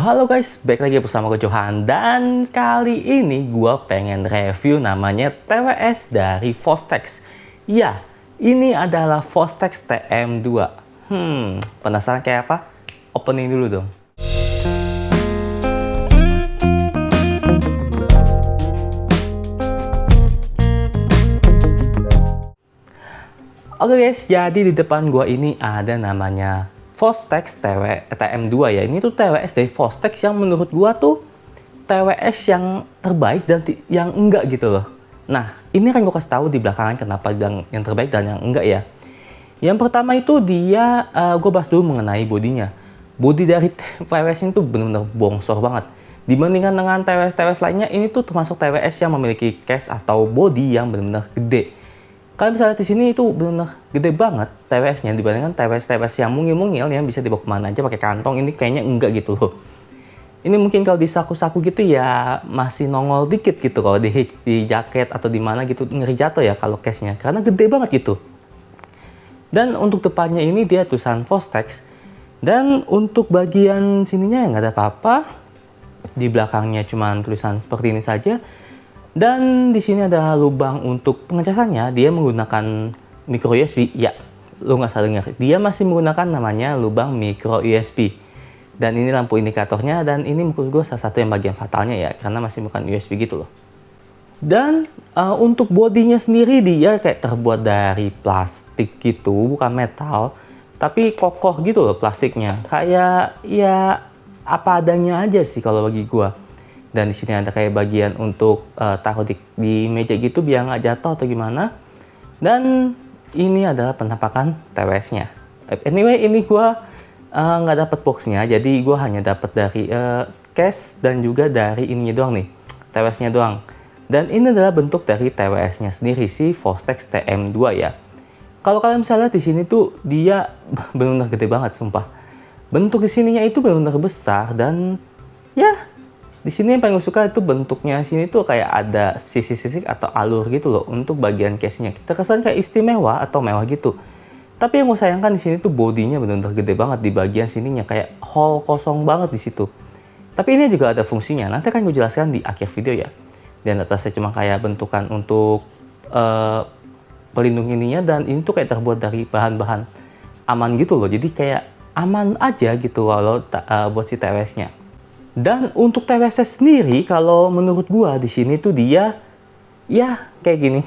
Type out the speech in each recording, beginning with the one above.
Halo guys, balik lagi bersama gue Johan. Dan kali ini gue pengen review namanya TWS dari Fostex. Ya, ini adalah Fostex TM2. Penasaran kayak apa? Opening dulu dong. Oke guys, jadi di depan gue ini ada namanya Fostex TM2 ya. Ini tuh TWS dari Fostex yang menurut gua tuh TWS yang terbaik dan yang enggak gitu loh. Nah, ini kan gua kasih tahu di belakangan kenapa yang terbaik dan yang enggak ya. Yang pertama itu dia, gua bahas dulu mengenai bodinya. Body dari TWS ini tuh benar-benar bongsor banget. Dibandingkan dengan TWS-TWS lainnya, ini tuh termasuk TWS yang memiliki case atau body yang benar-benar gede. Kalian bisa lihat di sini itu benar gede banget TWS-nya dibandingkan TWS yang mungil-mungil yang bisa dibawa kemana aja pakai kantong. Ini kayaknya enggak gitu loh. Ini mungkin kalau di saku-saku gitu ya masih nongol dikit gitu, kalau di jaket atau di mana gitu ngeri jatuh ya kalau case-nya karena gede banget gitu. Dan untuk depannya ini dia tulisan Fostex, dan untuk bagian sininya nggak ada apa-apa. Di belakangnya cuma tulisan seperti ini saja. Dan di sini ada lubang untuk pengecasannya. Dia menggunakan micro USB. Ya, lu nggak salah dengar. Dia masih menggunakan namanya lubang micro USB. Dan ini lampu indikatornya. Dan ini menurut gue salah satu yang bagian fatalnya ya, karena masih bukan USB gitu loh. Dan untuk bodinya sendiri dia kayak terbuat dari plastik gitu, bukan metal. Tapi kokoh gitu loh plastiknya. Kayak ya apa adanya aja sih kalau bagi gue. Dan di sini ada kayak bagian untuk taruh di meja gitu biar nggak jatuh atau gimana. Dan ini adalah penampakan TWS-nya. Anyway, ini gue nggak dapat boxnya, jadi gue hanya dapat dari case dan juga dari ininya doang nih, TWS-nya doang. Dan ini adalah bentuk dari TWS-nya sendiri, si Fostex TM2 ya. Kalau kalian bisa lihat di sini tuh dia benar-benar gede banget, sumpah. Bentuk di sininya itu benar-benar besar dan ya. Di sini yang paling gue suka itu bentuknya sini tuh kayak ada sisi-sisi atau alur gitu loh untuk bagian case-nya. Terkesan kayak istimewa atau mewah gitu. Tapi yang gue sayangkan di sini tuh bodinya benar-benar gede banget di bagian sininya, kayak hole kosong banget di situ. Tapi ini juga ada fungsinya. Nanti akan gue jelaskan di akhir video ya. Dan atasnya cuma kayak bentukan untuk pelindung ininya, dan ini tuh kayak terbuat dari bahan-bahan aman gitu loh. Jadi kayak aman aja gitu kalau buat si TWS-nya. Dan untuk TWS sendiri, kalau menurut gua di sini tuh dia ya kayak gini,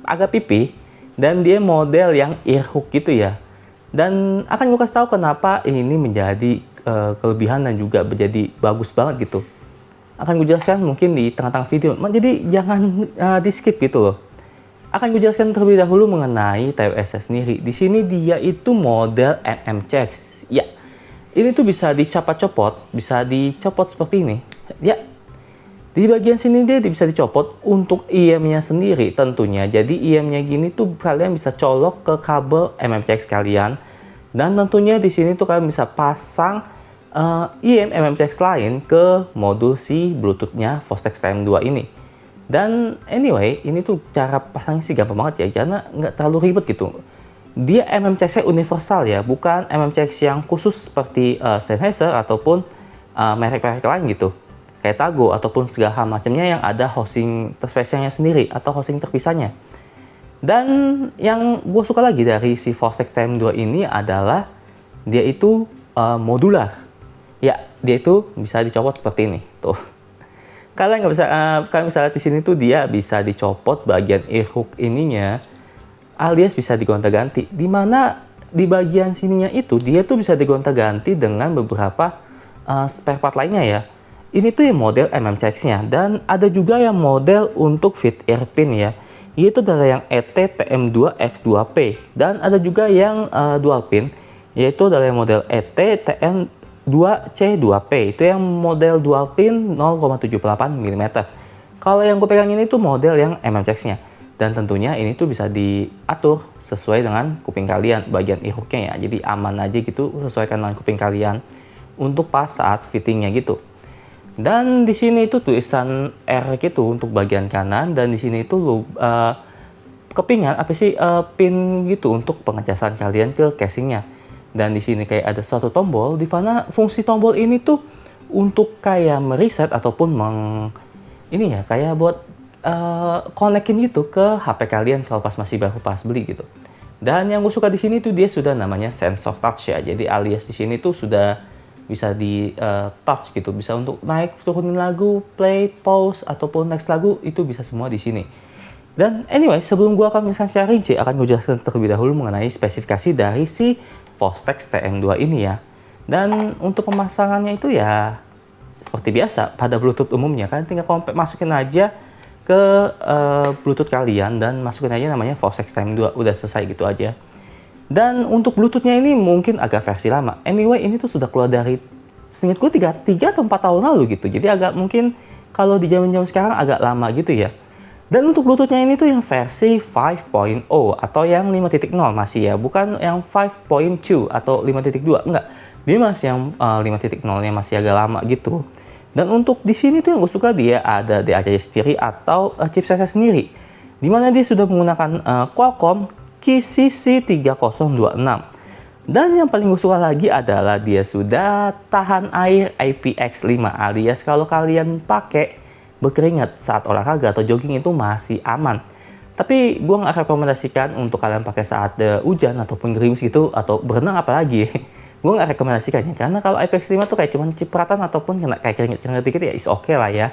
agak pipi, dan dia model yang ear hook gitu ya. Dan akan gua kasih tahu kenapa ini menjadi kelebihan dan juga menjadi bagus banget gitu. Akan gua jelaskan mungkin di tengah-tengah video. Jadi jangan di skip gitu loh. Akan gua jelaskan terlebih dahulu mengenai TWS sendiri. Di sini dia itu model MMCX. Ya. Ini tuh bisa dicopot-copot, bisa dicopot seperti ini. Ya, di bagian sini dia bisa dicopot untuk IM-nya sendiri tentunya. Jadi IM-nya gini tuh kalian bisa colok ke kabel MMCX kalian. Dan tentunya di sini tuh kalian bisa pasang IM MMCX lain ke modul si Bluetooth-nya Fostex TM2 ini. Dan anyway, ini tuh cara pasangnya sih gampang banget ya, karena nggak terlalu ribet gitu. Dia MMCX universal ya, bukan MMCX yang khusus seperti Sennheiser ataupun merek-merek lain gitu. Kayak Tago ataupun segala macamnya yang ada housing terspesialnya sendiri atau housing terpisahnya. Dan yang gue suka lagi dari si Fostex TM2 ini adalah dia itu modular. Ya, dia itu bisa dicopot seperti ini. Tuh. Kalian bisa lihat di sini tuh dia bisa dicopot bagian ear hook ininya, alias bisa digonta-ganti, di mana di bagian sininya itu dia tuh bisa digonta-ganti dengan beberapa spare part lainnya ya. Ini tuh yang model MMCX-nya, dan ada juga yang model untuk fit ear pin ya. Yaitu adalah yang ET TM2F2P, dan ada juga yang dual pin, yaitu adalah yang model ET TM2C2P. Itu yang model dual pin 0,78 mm. Kalau yang gue pegang ini tuh model yang MMCX-nya. Dan tentunya ini tuh bisa diatur sesuai dengan kuping kalian, bagian ear hook-nya ya. Jadi aman aja gitu, sesuaikan dengan kuping kalian untuk pas saat fittingnya gitu. Dan di sini itu tulisan R gitu untuk bagian kanan, dan di sini itu kepingan pin gitu untuk pengecasan kalian ke casingnya. Dan di sini kayak ada suatu tombol, di mana fungsi tombol ini tuh untuk kayak mereset ataupun ini ya kayak buat konekin gitu ke HP kalian kalau pas masih baru pas beli gitu. Dan yang gue suka di sini tuh dia sudah namanya sensor touch ya. Jadi alias di sini tuh sudah bisa di touch gitu, bisa untuk naik turunin lagu, play, pause ataupun next lagu itu bisa semua di sini. Dan anyway, sebelum gue akan misalnya secara rinci, akan gue jelaskan terlebih dahulu mengenai spesifikasi dari si Fostex TM2 ini ya. Dan untuk pemasangannya itu ya seperti biasa pada Bluetooth umumnya kan, tinggal masukin aja ke Bluetooth kalian dan masukin aja namanya Fostex TM2, udah selesai gitu aja. Dan untuk Bluetoothnya ini mungkin agak versi lama. Anyway, ini tuh sudah keluar dari seingat gue 3 atau 4 tahun lalu gitu. Jadi agak mungkin kalau di zaman-zaman sekarang agak lama gitu ya. Dan untuk Bluetoothnya ini tuh yang versi 5.0 atau yang 5.0 masih ya, bukan yang 5.2 atau 5.2, enggak. Dia masih yang 5.0-nya masih agak lama gitu. Dan untuk di sini tuh yang gue suka dia ada DAC sendiri atau chipsetnya sendiri. Dimana dia sudah menggunakan Qualcomm QCC3026. Dan yang paling gue suka lagi adalah dia sudah tahan air IPX5 alias kalau kalian pakai berkeringat saat olahraga atau jogging itu masih aman. Tapi gue nggak rekomendasikan untuk kalian pakai saat hujan ataupun gerimis gitu atau berenang apalagi. Gue nggak rekomendasikannya karena kalau IPX5 tuh kayak cuman cipratan ataupun kena kayak keringet dikit ya is oke lah ya.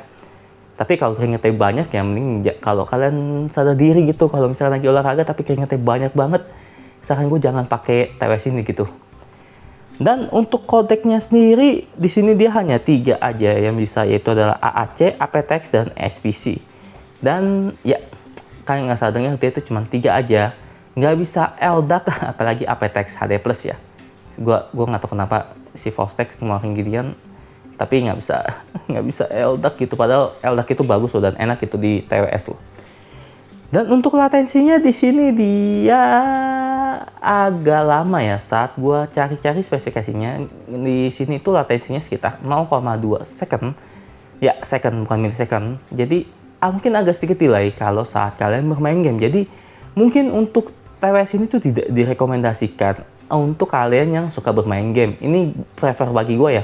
Tapi kalau keringetnya banyak ya mending kalau kalian sadar diri gitu kalau misalnya lagi olahraga tapi keringetnya banyak banget, saran gue jangan pakai TWS ini gitu. Dan untuk kodeknya sendiri di sini dia hanya 3 aja yang bisa, yaitu adalah AAC, aptX dan SPC. Dan ya kalian nggak salah dengar dia itu cuma 3 aja, nggak bisa LDAC apalagi aptX HD Plus ya. Gua nggak tahu kenapa si Fostex ngeluarin ginian tapi nggak bisa LDAC gitu, padahal LDAC itu bagus loh dan enak gitu di TWS loh. Dan untuk latensinya di sini dia agak lama ya saat gua cari-cari spesifikasinya. Di sini tuh latensinya sekitar 0,2 second. Ya, second bukan millisecond. Jadi mungkin agak sedikit delay kalau saat kalian bermain game. Jadi mungkin untuk TWS ini tuh tidak direkomendasikan untuk kalian yang suka bermain game. Ini prefer bagi gua ya.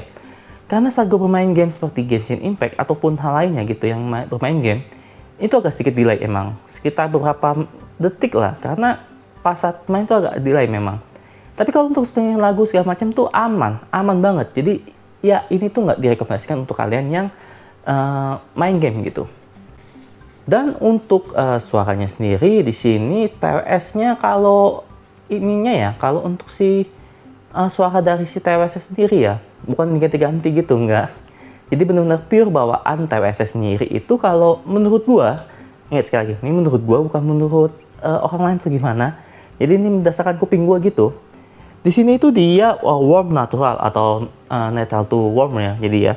Karena saat gue bermain game seperti Genshin Impact ataupun hal lainnya gitu yang bermain game, itu agak sedikit delay emang, sekitar beberapa detik lah, karena pas saat main itu agak delay memang. Tapi kalau untuk setelin lagu segala macam tuh aman banget. Jadi ya ini tuh nggak direkomendasikan untuk kalian yang main game gitu. Dan untuk suaranya sendiri di sini TWS-nya kalau ininya ya, kalau untuk si suara dari si TWS sendiri ya, bukan diganti-ganti gitu, enggak. Jadi benar-benar pure bawaan TWS sendiri itu kalau menurut gua, ingat sekali lagi, ini menurut gua bukan menurut orang lain tuh gimana. Jadi ini berdasarkan kuping gua gitu. Di sini itu dia warm natural atau neutral to warm ya, jadi ya.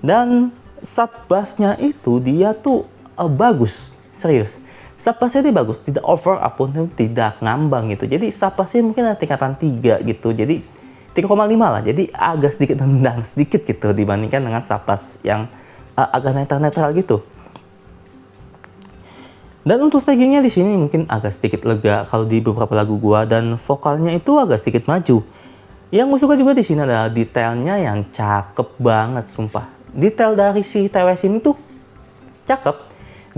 Dan sub bass-nya itu dia tuh bagus, serius. Sub bass-nya dia bagus, tidak over ataupun tidak ngambang gitu. Jadi sub bass-nya mungkin ada tingkatan 3 gitu. Jadi 3,5 lah, jadi agak sedikit nendang sedikit gitu dibandingkan dengan sub bass yang agak netral gitu. Dan untuk stagingnya di sini mungkin agak sedikit lega kalau di beberapa lagu gua, dan vokalnya itu agak sedikit maju. Yang gue suka juga di sini adalah detailnya yang cakep banget, sumpah. Detail dari si TWS ini tuh cakep.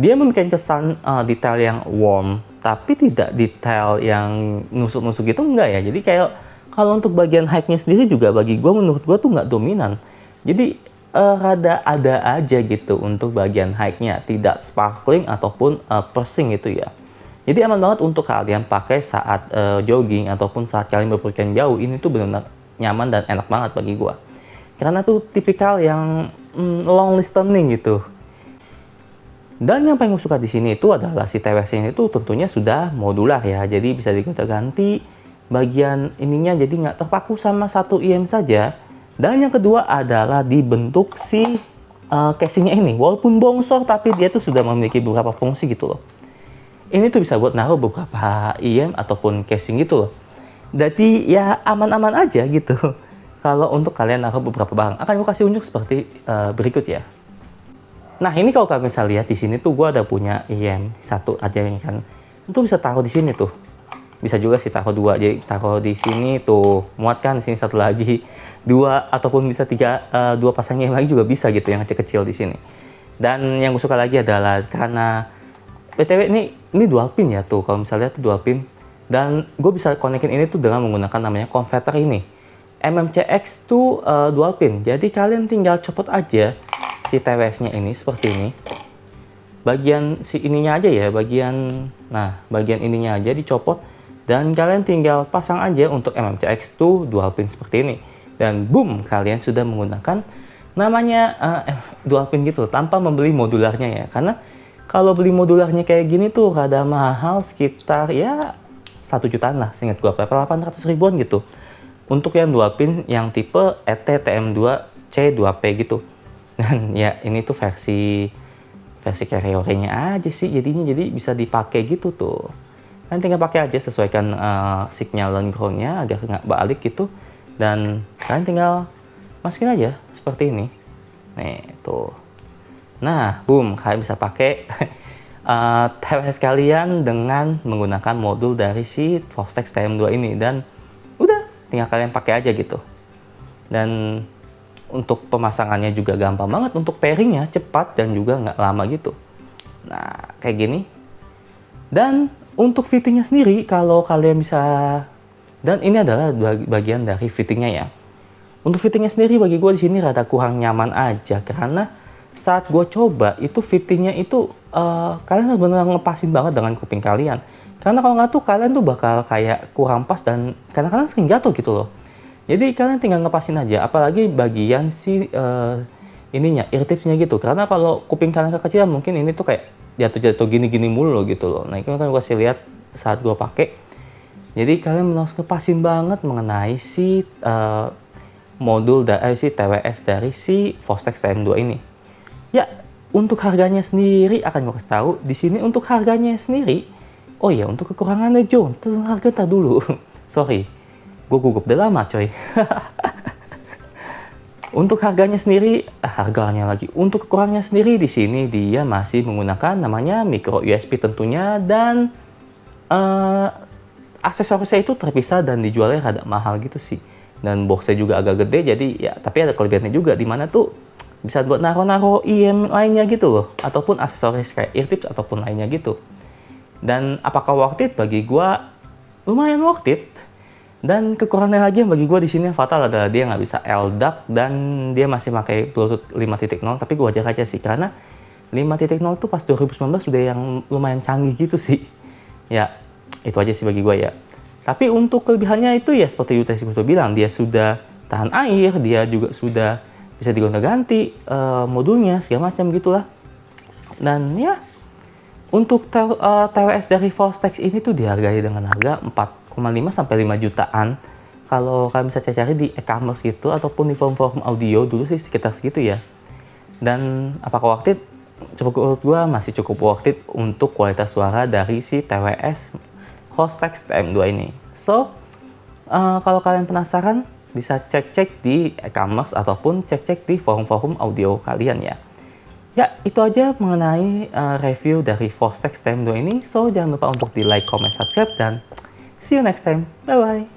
Dia membuat kesan detail yang warm, tapi tidak detail yang nusuk-nusuk gitu, enggak ya. Jadi kayak kalau untuk bagian high-nya sendiri juga bagi gue, menurut gue tuh nggak dominan. Jadi rada ada aja gitu untuk bagian high-nya, tidak sparkling ataupun pursing gitu ya. Jadi aman banget untuk kalian pakai saat jogging ataupun saat kalian berpergian jauh. Ini tuh benar-benar nyaman dan enak banget bagi gue. Karena tuh tipikal yang long listening gitu. Dan yang paling gue suka di sini itu adalah si TWS ini tuh tentunya sudah modular ya. Jadi bisa diganti bagian ininya, jadi nggak terpaku sama satu IM saja. Dan yang kedua adalah dibentuk si casingnya ini, walaupun bongsor tapi dia tuh sudah memiliki beberapa fungsi gitu loh. Ini tuh bisa buat naruh beberapa IM ataupun casing gitu loh. Jadi ya aman-aman aja gitu. Kalau untuk kalian naruh beberapa barang, akan gue kasih unjuk seperti berikut ya. Nah ini kalau kalian bisa lihat di sini tuh gue ada punya IM satu aja yang kan, itu bisa taruh di sini tuh. Bisa juga sih taruh 2, jadi taruh di sini tuh, muat kan, di sini satu lagi, 2 ataupun bisa 3, 2 pasangnya lagi juga bisa gitu yang kecil-kecil di sini. Dan yang gue suka lagi adalah karena BTW ini dual pin ya tuh, kalau misalnya tuh dual pin, dan gue bisa konekin ini tuh dengan menggunakan namanya converter ini. MMCX tuh dual pin, jadi kalian tinggal copot aja si TWS-nya ini seperti ini. Bagian si ininya aja ya, bagian ininya aja dicopot, dan kalian tinggal pasang aja untuk MMCX tuh dual pin seperti ini. Dan boom, kalian sudah menggunakan namanya dual pin gitu tanpa membeli modularnya ya. Karena kalau beli modularnya kayak gini tuh rada mahal, sekitar ya 1 jutaan lah, seingat gua, berapa, 800 ribuan gitu. Untuk yang dual pin yang tipe ET-TM2C2P gitu. Dan ya ini tuh versi carrier-nya aja sih jadinya, jadi bisa dipakai gitu tuh. Kalian tinggal pakai aja, sesuaikan signal dan ground-nya agar nggak balik gitu. Dan kalian tinggal masukin aja seperti ini. Nih, tuh. Nah, boom, kalian bisa pakai TWS kalian dengan menggunakan modul dari si Fostex TM2 ini. Dan udah, tinggal kalian pakai aja gitu. Dan untuk pemasangannya juga gampang banget, untuk pairingnya cepat dan juga nggak lama gitu. Nah, kayak gini. Dan untuk fittingnya sendiri, kalau kalian bisa, dan ini adalah bagian dari fittingnya ya. Untuk fittingnya sendiri bagi gue di sini rada kurang nyaman aja, karena saat gue coba itu fittingnya itu kalian harus benar ngepasin banget dengan kuping kalian. Karena kalau nggak tuh kalian tuh bakal kayak kurang pas dan kadang-kadang sering jatuh gitu loh. Jadi kalian tinggal ngepasin aja, apalagi bagian si ininya, ear tipsnya gitu. Karena kalau kuping kalian kekecilan mungkin ini tuh kayak jatuh-jatuh gini-gini mulu loh gitu loh. Nah itu kan gue kasih lihat saat gue pakai. Jadi kalian harus ngepasin banget mengenai si modul dari si TWS dari si Fostex TM2 ini. Ya, untuk harganya sendiri akan gue kasih tahu di sini untuk harganya sendiri. Oh iya, untuk kekurangannya John, terus harga tak dulu. Sorry. Gue gugup udah lama coy. Untuk harganya sendiri, untuk kekurangannya sendiri di sini dia masih menggunakan namanya micro USB tentunya, dan aksesorisnya itu terpisah dan dijualnya rada mahal gitu sih. Dan boxnya juga agak gede, jadi ya tapi ada kelebihannya juga di mana tuh bisa buat naro-naro IM lainnya gitu loh, ataupun aksesoris kayak ear tips ataupun lainnya gitu. Dan apakah worth it? Bagi gua lumayan worth it. Dan kekurangannya lagi yang bagi gue di sini yang fatal adalah dia nggak bisa LDAC dan dia masih pakai Bluetooth 5.0, tapi gue wajar aja sih karena 5.0 itu pas 2019 sudah yang lumayan canggih gitu sih. Ya, itu aja sih bagi gue ya. Tapi untuk kelebihannya itu ya seperti Yuta sudah bilang, dia sudah tahan air, dia juga sudah bisa digonta-ganti modulnya segala macam gitulah. Dan ya untuk TWS dari Fostex ini tuh dihargai dengan harga 4,5 sampai 5 jutaan. Kalau kalian bisa cari di e-commerce gitu ataupun di forum-forum audio dulu sih sekitar segitu ya. Dan apakah worth it? Menurut gue masih cukup worth it untuk kualitas suara dari si TWS Fostex TM2 ini. So, kalau kalian penasaran bisa cek-cek di e-commerce ataupun cek-cek di forum-forum audio kalian ya. Ya, itu aja mengenai review dari Fostex TM2 ini. So, jangan lupa untuk di like, comment, subscribe, dan see you next time. Bye-bye.